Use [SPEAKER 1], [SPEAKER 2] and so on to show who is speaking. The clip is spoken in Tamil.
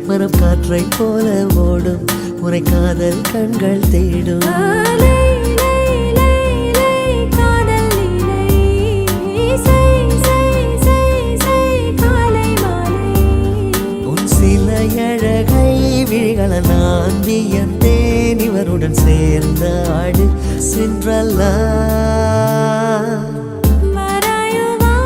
[SPEAKER 1] மனம் காற்றை போல ஓடும் உரை காதல் கண்கள் தேடும் உன் சில அழகை விழிகள நான் வியந்தேன் இவருடன் சேர்ந்த ஆடு சென்றல்லா